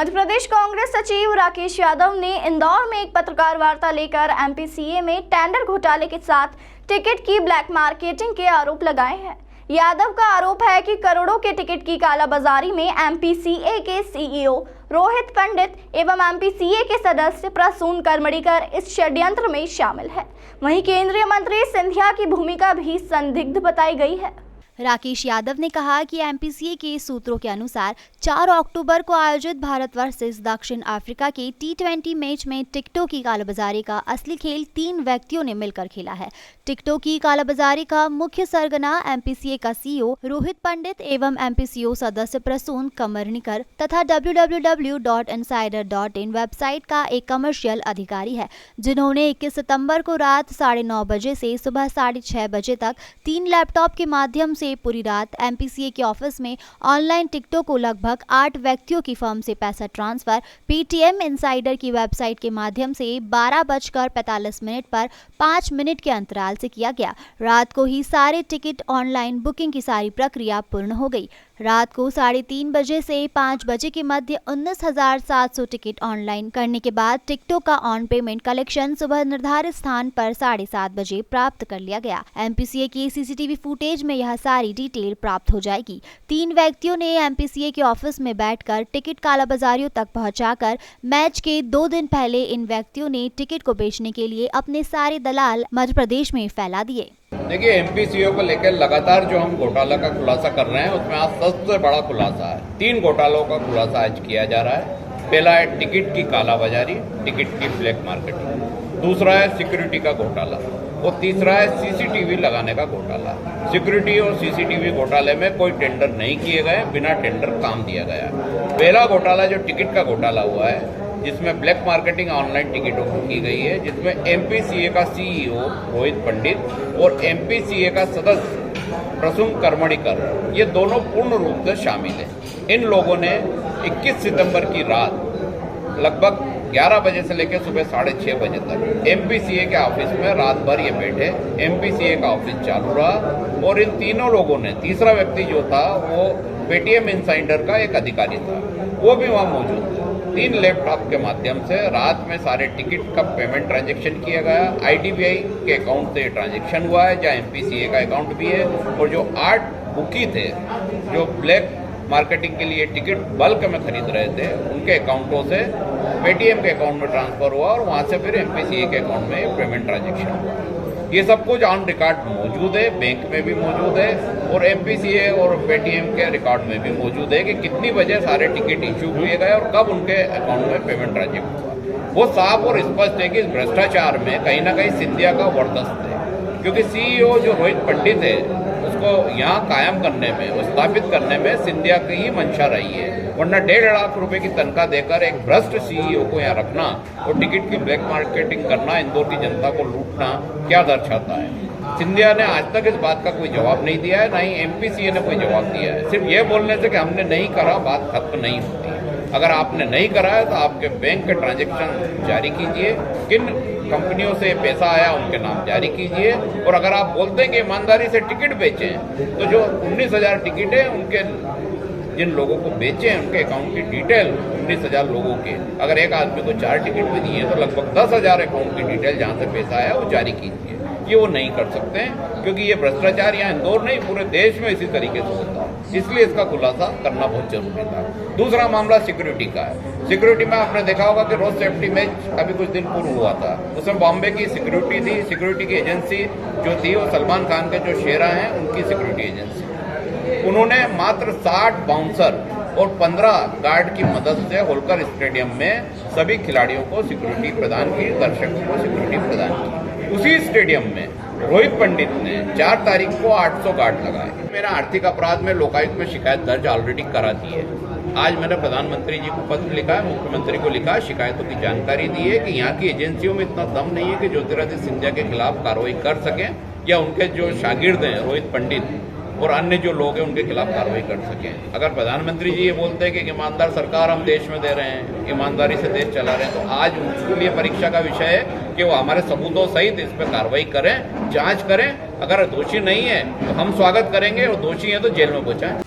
मध्य प्रदेश कांग्रेस सचिव राकेश यादव ने इंदौर में एक पत्रकार वार्ता लेकर एमपीसीए में टेंडर घोटाले के साथ टिकट की ब्लैक मार्केटिंग के आरोप लगाए हैं। यादव का आरोप है कि करोड़ों के टिकट की कालाबाजारी में एमपीसीए के सीईओ रोहित पंडित एवं एमपीसीए के सदस्य प्रसून करमड़ीकर इस षड्यंत्र में शामिल है। वहीं केंद्रीय मंत्री सिंधिया की भूमिका भी संदिग्ध बताई गई है। राकेश यादव ने कहा कि एमपीसीए के सूत्रों के अनुसार 4 अक्टूबर को आयोजित भारत वर्सेस दक्षिण अफ्रीका के T20 मैच में टिकटों की कालाबाजारी का असली खेल 3 व्यक्तियों ने मिलकर खेला है। टिकटों की कालाबाजारी का मुख्य सरगना एमपीसीए का सीईओ रोहित पंडित एवं एमपीसीओ सदस्य प्रसून करमड़ीकर तथा www.insider.in वेबसाइट का एक कमर्शियल अधिकारी है, जिन्होंने 21 सितंबर को रात 9:30 बजे से सुबह 6:30 बजे तक 3 लैपटॉप के माध्यम से पूरी रात एमपीसीए के ऑफिस में ऑनलाइन टिकटों को लगभग 8 व्यक्तियों की फर्म से पैसा ट्रांसफर पेटीएम इनसाइडर की वेबसाइट के माध्यम से 12:45 पर 5 मिनट के अंतराल से किया गया। रात को ही सारे टिकट ऑनलाइन बुकिंग की सारी प्रक्रिया पूर्ण हो गई। रात को 3:30 बजे से 5 बजे के मध्य 19,700 टिकट ऑनलाइन करने के बाद टिकटों का ऑन पेमेंट कलेक्शन सुबह निर्धारित स्थान पर 7:30 बजे प्राप्त कर लिया गया। एमपीसीए की सीसीटीवी फुटेज में यह सारी डिटेल प्राप्त हो जाएगी। 3 व्यक्तियों ने एमपीसीए के ऑफिस में बैठकर टिकट कालाबाजारियों तक पहुंचाकर मैच के 2 दिन पहले इन व्यक्तियों ने टिकट को बेचने के लिए अपने सारे दलाल मध्य प्रदेश में फैला दिए। देखिए, एमपीसीए को लेकर लगातार जो हम घोटाला का खुलासा कर रहे हैं, उसमें आज सबसे बड़ा खुलासा है। 3 घोटालों का खुलासा आज किया जा रहा है। पहला है टिकट की कालाबाजारी, टिकट की ब्लैक मार्केटिंग। दूसरा है सिक्योरिटी का घोटाला और तीसरा है सीसीटीवी लगाने का घोटाला। सिक्योरिटी और सीसीटीवी घोटाले में कोई टेंडर नहीं किए गए, बिना टेंडर काम दिया गया। पहला घोटाला जो टिकट का घोटाला हुआ है, जिसमें ब्लैक मार्केटिंग ऑनलाइन टिकटों की की गई है, जिसमें एमपीसीए का सीईओ रोहित पंडित और एमपीसीए का सदस्य प्रसून करमड़ीकर, ये दोनों पूर्ण रूप से शामिल हैं। इन लोगों ने 21 सितंबर की रात लगभग 11 बजे से लेकर सुबह 6:30 बजे तक एमपीसीए के ऑफिस में रात भर ये बैठे। एमपीसीए का ऑफिस चालू रहा और इन तीनों लोगों ने, तीसरा व्यक्ति जो था वो पेटीएम इनसाइडर का एक अधिकारी था, वो भी वहाँ मौजूद था। 3 लैपटॉप के माध्यम से रात में सारे टिकट का पेमेंट ट्रांजैक्शन किया गया। आईडीबीआई के अकाउंट से ट्रांजैक्शन हुआ है, जहाँ एमपीसीए का अकाउंट भी है। और जो 8 बुकी थे, जो ब्लैक मार्केटिंग के लिए टिकट बल्क में खरीद रहे थे, उनके अकाउंटों से पेटीएम के अकाउंट में ट्रांसफर हुआ और वहाँ से फिर एमपीसीए के अकाउंट में पेमेंट ट्रांजैक्शन हुआ। ये सब कुछ ऑन रिकॉर्ड मौजूद है, बैंक में भी मौजूद है और एमपीसीए और पेटीएम के रिकॉर्ड में भी मौजूद है कि कितनी बजे सारे टिकट इश्यू किए गए और कब उनके अकाउंट में पेमेंट ट्रांजैक्शन हुआ। वो साफ और स्पष्ट है कि इस भ्रष्टाचार में कहीं ना कहीं सिंधिया का वर्चस्व है, क्योंकि सीईओ जो रोहित पंडित है, उसको यहाँ कायम करने में, स्थापित करने में सिंधिया की ही मंशा रही है। वरना 1.5 लाख रुपए की तनख्वाह देकर एक भ्रष्ट सीईओ को यहाँ रखना और टिकट की ब्लैक मार्केटिंग करना, इंदौर की जनता को लूटना क्या दर्शाता है। सिंधिया ने आज तक इस बात का कोई जवाब नहीं दिया है, ना ही एमपीसीए ने कोई जवाब दिया है। सिर्फ ये बोलने से कि हमने नहीं करा, बात खत्म नहीं होती। अगर आपने नहीं करा है तो आपके बैंक के ट्रांजैक्शन जारी कीजिए, किन कंपनियों से पैसा आया उनके नाम जारी कीजिए। और अगर आप बोलते हैं कि ईमानदारी से टिकट बेचें, तो जो 19,000 टिकट है, उनके जिन लोगों को बेचे हैं उनके अकाउंट की डिटेल 19,000 लोगों के, अगर एक आदमी को 4 टिकट भी दिए तो लगभग 10,000 अकाउंट की डिटेल जहाँ से पैसा आया वो जारी कीजिए। ये वो नहीं कर सकते हैं, क्योंकि ये भ्रष्टाचार यहाँ इंदौर नहीं, पूरे देश में इसी तरीके से होता है। इसलिए इसका खुलासा करना बहुत जरूरी था। दूसरा मामला सिक्योरिटी का है। सिक्योरिटी में आपने देखा होगा कि रोड सेफ्टी मैच अभी कुछ दिन पूर्व हुआ था, उसमें बॉम्बे की सिक्योरिटी थी। सिक्योरिटी की एजेंसी जो थी वो सलमान खान के जो शेरा हैं उनकी सिक्योरिटी एजेंसी। उन्होंने मात्र 60 बाउंसर और 15 गार्ड की मदद से होलकर स्टेडियम में सभी खिलाड़ियों को सिक्योरिटी प्रदान की, दर्शकों को सिक्योरिटी प्रदान की। उसी स्टेडियम में रोहित पंडित ने 4 तारीख को 800 गार्ड लगाए। मेरा आर्थिक अपराध में लोकायुक्त में शिकायत दर्ज ऑलरेडी करा दी है। आज मैंने प्रधानमंत्री जी को पत्र लिखा है, मुख्यमंत्री को लिखा, शिकायतों की जानकारी दी है कि यहाँ की एजेंसियों में इतना दम नहीं है कि ज्योतिरादित्य सिंधिया के खिलाफ कार्रवाई कर सकें, या उनके जो शागिर्द हैं रोहित पंडित और अन्य जो लोग हैं उनके खिलाफ कार्रवाई कर सकें। अगर प्रधानमंत्री जी ये बोलते हैं कि ईमानदार सरकार हम देश में दे रहे हैं, ईमानदारी से देश चला रहे हैं, तो आज उनके लिए परीक्षा का विषय है कि वो हमारे सबूतों सहित इस पर कार्रवाई करें, जांच करें। अगर दोषी नहीं है तो हम स्वागत करेंगे और दोषी है तो जेल में पहुंचाएं।